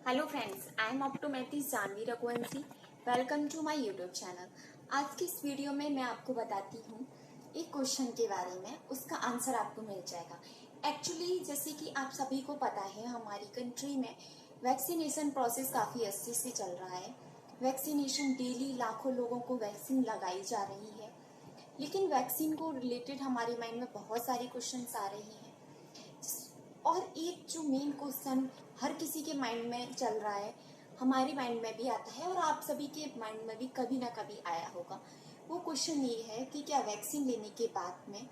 Hello friends, I am optometrist Janvi Raghuvanshi. Welcome to my YouTube channel. आज की इस video में मैं आपको बताती हूँ एक क्वेश्चन के बारे में, उसका आंसर आपको मिल जाएगा। एक्चुअली जैसे कि आप सभी को पता है, हमारी कंट्री में वैक्सीनेशन प्रोसेस काफ़ी अच्छे से चल रहा है। वैक्सीनेशन डेली लाखों लोगों को वैक्सीन लगाई जा रही है, लेकिन वैक्सीन को रिलेटेड हमारे माइंड में बहुत सारे क्वेश्चंस आ रहे हैं। और एक जो मेन क्वेश्चन हर किसी के माइंड में चल रहा है, हमारे माइंड में भी आता है और आप सभी के माइंड में भी कभी ना कभी आया होगा। वो क्वेश्चन ये है कि क्या वैक्सीन लेने के बाद में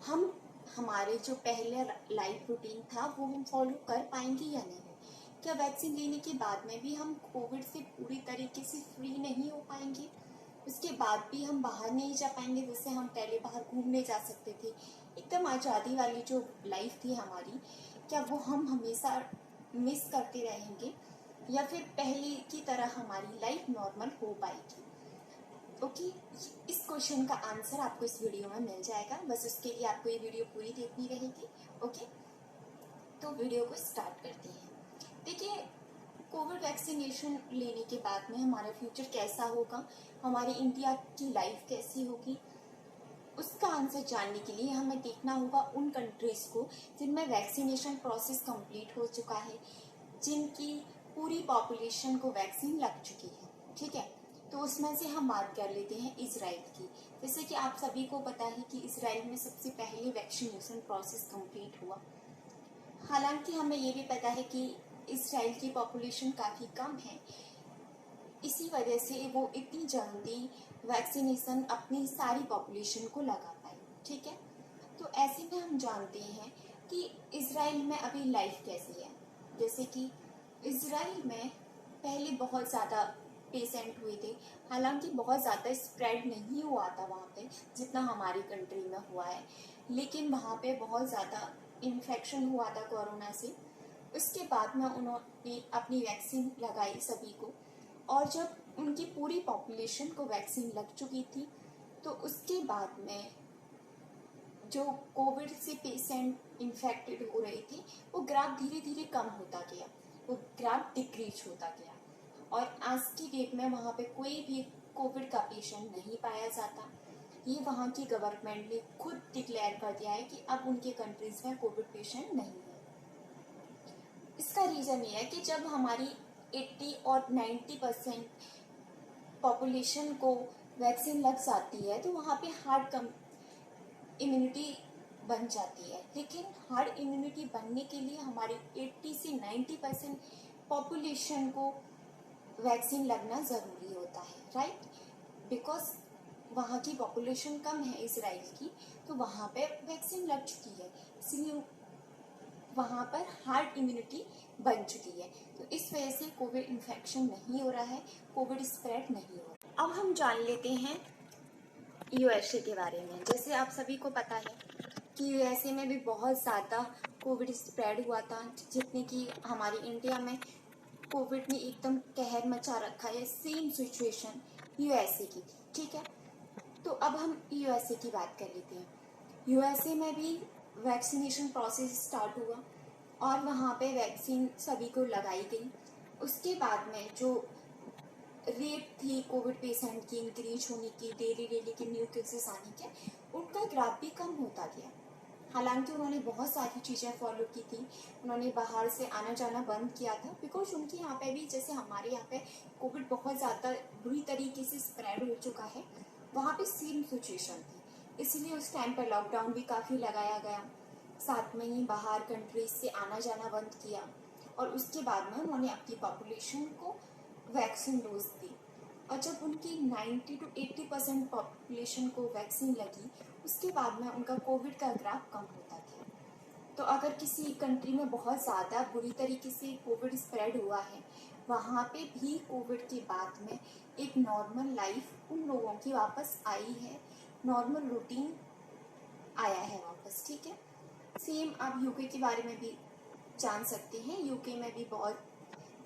हम हमारे जो पहले लाइफ रूटीन था वो हम फॉलो कर पाएंगे या नहीं। क्या वैक्सीन लेने के बाद में भी हम कोविड से पूरी तरीके से फ्री नहीं हो पाएंगे, उसके बाद भी हम बाहर नहीं जा पाएंगे जैसे हम पहले बाहर घूमने जा सकते थे, एकदम आज़ादी वाली जो लाइफ थी हमारी, क्या वो हम हमेशा मिस करते रहेंगे या फिर पहले की तरह हमारी लाइफ नॉर्मल हो पाएगी। ओके, इस क्वेश्चन का आंसर आपको इस वीडियो में मिल जाएगा। बस उसके लिए आपको ये वीडियो पूरी देखनी रहेगी। ओके, तो वीडियो को स्टार्ट करते हैं। देखिए, कोविड वैक्सीनेशन लेने के बाद में हमारा फ्यूचर कैसा होगा, हमारी इंडिया की लाइफ कैसी होगी, उसका आंसर जानने के लिए हमें देखना होगा उन कंट्रीज को जिनमें वैक्सीनेशन प्रोसेस कंप्लीट हो चुका है, जिनकी पूरी पॉपुलेशन को वैक्सीन लग चुकी है। ठीक है, तो उसमें से हम बात कर लेते हैं इजराइल की। जैसे कि आप सभी को पता है कि इजराइल में सबसे पहले वैक्सीनेशन प्रोसेस कंप्लीट हुआ। हालांकि हमें ये भी पता है कि इजराइल की पॉपुलेशन काफ़ी कम है, इसी वजह से वो इतनी जल्दी वैक्सीनेशन अपनी सारी पॉपुलेशन को लगा पाए। ठीक है, तो ऐसे में हम जानते हैं कि इजराइल में अभी लाइफ कैसी है। जैसे कि इजराइल में पहले बहुत ज़्यादा पेशेंट हुए थे, हालांकि बहुत ज़्यादा स्प्रेड नहीं हुआ था वहाँ पे जितना हमारी कंट्री में हुआ है, लेकिन वहाँ पे बहुत ज़्यादा इन्फेक्शन हुआ था कोरोना से। उसके बाद में उन्होंने अपनी वैक्सीन लगाई सभी को, और जब उनकी पूरी पॉपुलेशन को वैक्सीन लग चुकी थी तो उसके बाद में जो कोविड से पेशेंट इन्फेक्टेड हो रहे थे वो ग्राफ धीरे धीरे कम होता गया, वो ग्राफ डिक्रीज होता गया, और आज की डेट में वहाँ पे कोई भी कोविड का पेशेंट नहीं पाया जाता। ये वहाँ की गवर्नमेंट ने खुद डिक्लेयर कर दिया है कि अब उनके कंट्रीज में कोविड पेशेंट नहीं है। इसका रीज़न ये है कि जब हमारी 80 और 90% पॉपुलेशन को वैक्सीन लग जाती है तो वहाँ पे हार्ड इम्यूनिटी बन जाती है, लेकिन हार्ड इम्यूनिटी बनने के लिए हमारी 80 से 90% पॉपुलेशन को वैक्सीन लगना ज़रूरी होता है, राइट। बिकॉज वहाँ की पॉपुलेशन कम है इजराइल की, तो वहाँ पे वैक्सीन लग चुकी है, इसलिए वहाँ पर हार्ड इम्यूनिटी बन चुकी है। तो इस वजह से कोविड इन्फेक्शन नहीं हो रहा है, कोविड स्प्रेड नहीं हो रहा। अब हम जान लेते हैं यूएसए के बारे में। जैसे आप सभी को पता है कि यूएसए में भी बहुत ज़्यादा कोविड स्प्रेड हुआ था, जितने कि हमारी इंडिया में कोविड ने एकदम कहर मचा रखा है, सेम सिचुएशन यूएसए की थी। ठीक है, तो अब हम यूएसए की बात कर लेते हैं। यूएसए में भी वैक्सीनेशन प्रोसेस स्टार्ट हुआ और वहाँ पे वैक्सीन सभी को लगाई गई। उसके बाद में जो रेट थी कोविड पेशेंट की इंक्रीज होने की, डेली के न्यू केसेस आने के, उनका ग्राफ भी कम होता गया। हालांकि उन्होंने बहुत सारी चीज़ें फॉलो की थी, उन्होंने बाहर से आना जाना बंद किया था, बिकॉज उनके यहाँ पे भी जैसे हमारे यहाँ पे कोविड बहुत ज़्यादा बुरी तरीके से स्प्रेड हो चुका है, वहाँ पे सेम सिचुएशन थी, इसलिए उस टाइम पर लॉकडाउन भी काफ़ी लगाया गया। साथ में ही बाहर कंट्रीज से आना जाना बंद किया, और उसके बाद में उन्होंने अपनी पॉपुलेशन को वैक्सीन डोज दी। और जब उनकी 90 to 80% पॉपुलेशन को वैक्सीन लगी, उसके बाद में उनका कोविड का ग्राफ कम होता गया। तो अगर किसी कंट्री में बहुत ज़्यादा बुरी तरीके से कोविड स्प्रेड हुआ है, वहाँ पे भी कोविड के बाद में एक नॉर्मल लाइफ उन लोगों की वापस आई है, नॉर्मल रूटीन आया है वापस। ठीक है, सेम आप यूके के बारे में भी जान सकते हैं। यूके में भी बहुत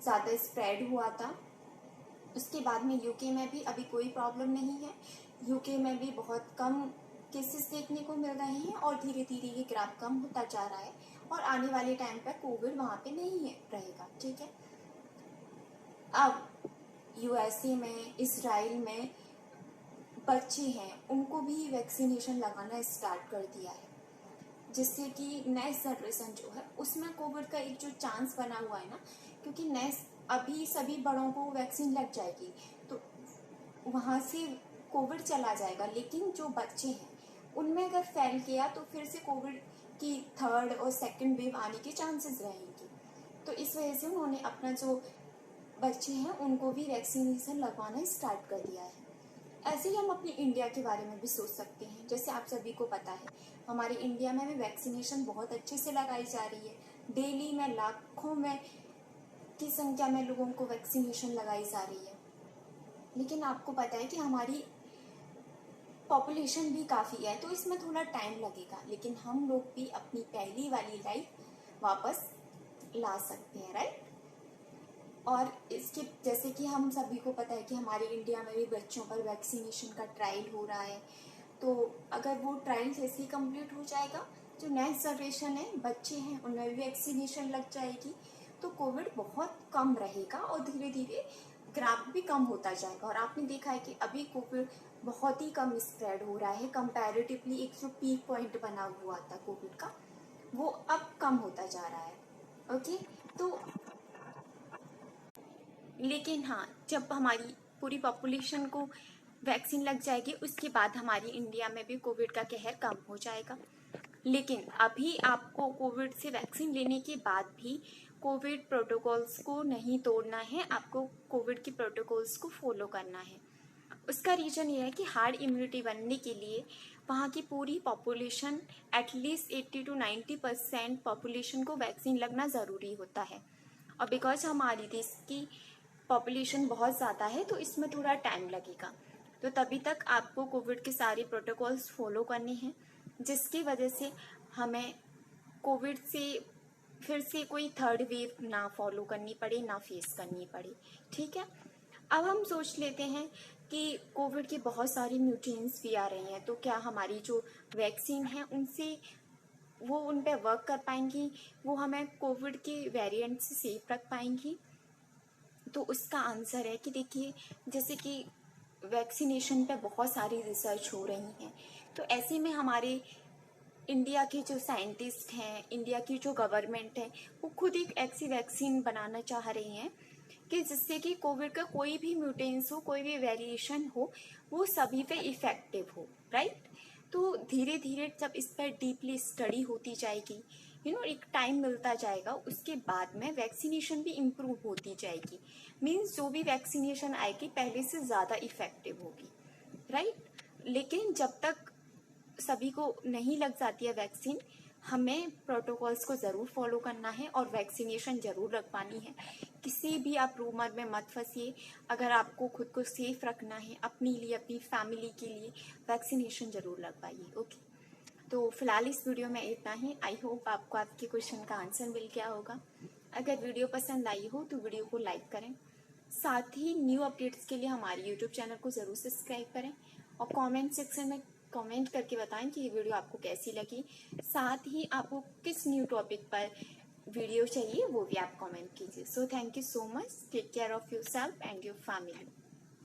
ज़्यादा स्प्रेड हुआ था, उसके बाद में यूके में भी अभी कोई प्रॉब्लम नहीं है। यूके में भी बहुत कम केसेस देखने को मिल रहे हैं और धीरे धीरे ये ग्राफ कम होता जा रहा है, और आने वाले टाइम पर कोविड वहाँ पे नहीं है रहेगा। ठीक है, अब यूएसए में, इजराइल में बच्चे हैं, उनको भी वैक्सीनेशन लगाना स्टार्ट कर दिया है, जिससे कि नेक्स्ट जनरेशन जो है उसमें कोविड का एक जो चांस बना हुआ है ना, क्योंकि नेक्स्ट अभी सभी बड़ों को वैक्सीन लग जाएगी तो वहाँ से कोविड चला जाएगा, लेकिन जो बच्चे हैं उनमें अगर फैल गया तो फिर से कोविड की थर्ड और सेकंड वेव आने के चांसेस रहेंगे। तो इस वजह से उन्होंने अपना जो बच्चे हैं उनको भी वैक्सीनेशन लगवाना स्टार्ट कर दिया है। ऐसे ही हम अपनी इंडिया के बारे में भी सोच सकते हैं। जैसे आप सभी को पता है हमारे इंडिया में भी वैक्सीनेशन बहुत अच्छे से लगाई जा रही है। डेली में लाखों में की संख्या में लोगों को वैक्सीनेशन लगाई जा रही है। लेकिन आपको पता है कि हमारी पॉपुलेशन भी काफ़ी है, तो इसमें थोड़ा टाइम लगेगा, लेकिन हम लोग भी अपनी पहली वाली लाइफ वापस ला सकते हैं, राइट। और इसके जैसे कि हम सभी को पता है कि हमारे इंडिया में भी बच्चों पर वैक्सीनेशन का ट्रायल हो रहा है, तो अगर वो ट्रायल जैसे ही कंप्लीट हो जाएगा, जो नेक्स्ट जनरेशन है, बच्चे हैं, उनमें भी वैक्सीनेशन लग जाएगी, तो कोविड बहुत कम रहेगा और धीरे धीरे ग्राफ भी कम होता जाएगा। और आपने देखा है कि अभी कोविड बहुत ही कम स्प्रेड हो रहा है कंपैरेटिवली। एक जो पीक पॉइंट बना हुआ था कोविड का, वो अब कम होता जा रहा है। ओके, तो लेकिन हाँ, जब हमारी पूरी पॉपुलेशन को वैक्सीन लग जाएगी उसके बाद हमारी इंडिया में भी कोविड का कहर कम हो जाएगा। लेकिन अभी आपको कोविड से वैक्सीन लेने के बाद भी कोविड प्रोटोकॉल्स को नहीं तोड़ना है, आपको कोविड के प्रोटोकॉल्स को फॉलो करना है। उसका रीज़न ये है कि हार्ड इम्यूनिटी बनने के लिए वहाँ की पूरी पॉपुलेशन एटलीस्ट 80 to 90% पॉपुलेशन को वैक्सीन लगना ज़रूरी होता है। और बिकॉज हमारी देश की पॉपुलेशन बहुत ज़्यादा है तो इसमें थोड़ा टाइम लगेगा, तो तभी तक आपको कोविड के सारे प्रोटोकॉल्स फॉलो करने हैं, जिसकी वजह से हमें कोविड से फिर से कोई थर्ड वेव ना फॉलो करनी पड़े, ना फेस करनी पड़े। ठीक है, अब हम सोच लेते हैं कि कोविड के बहुत सारी म्यूटेंट्स भी आ रही हैं, तो क्या हमारी जो वैक्सीन है उनसे वो उन पर वर्क कर पाएंगी, वो हमें कोविड के वेरिएंट से सेफ रख पाएंगी? तो उसका आंसर है कि देखिए, जैसे कि वैक्सीनेशन पे बहुत सारी रिसर्च हो रही हैं, तो ऐसे में हमारे इंडिया के जो साइंटिस्ट हैं, इंडिया की जो गवर्नमेंट है, वो खुद एक ऐसी वैक्सीन बनाना चाह रही हैं कि जिससे कि कोविड का कोई भी म्यूटेंस हो, कोई भी वेरिएशन हो, वो सभी पे इफेक्टिव हो, राइट। तो धीरे धीरे जब इस पर डीपली स्टडी होती जाएगी, एक टाइम मिलता जाएगा, उसके बाद में वैक्सीनेशन भी इम्प्रूव होती जाएगी। मीन्स जो भी वैक्सीनेशन आएगी पहले से ज़्यादा इफेक्टिव होगी, राइट। लेकिन जब तक सभी को नहीं लग जाती है वैक्सीन, हमें प्रोटोकॉल्स को ज़रूर फॉलो करना है और वैक्सीनेशन ज़रूर लगवानी है। किसी भी आप रूमर में मत फंसिए। अगर आपको खुद को सेफ रखना है, अपने लिए, अपनी फैमिली के लिए, वैक्सीनेशन ज़रूर लगवाइए। ओके, तो फिलहाल इस वीडियो में इतना ही। आई होप आपको आपके क्वेश्चन का आंसर मिल गया होगा। अगर वीडियो पसंद आई हो तो वीडियो को लाइक करें, साथ ही न्यू अपडेट्स के लिए हमारे यूट्यूब चैनल को ज़रूर सब्सक्राइब करें और कमेंट सेक्शन में कमेंट करके बताएं कि ये वीडियो आपको कैसी लगी। साथ ही आपको किस न्यू टॉपिक पर वीडियो चाहिए वो भी आप कमेंट कीजिए। So thank you so much. Take care of yourself and your family.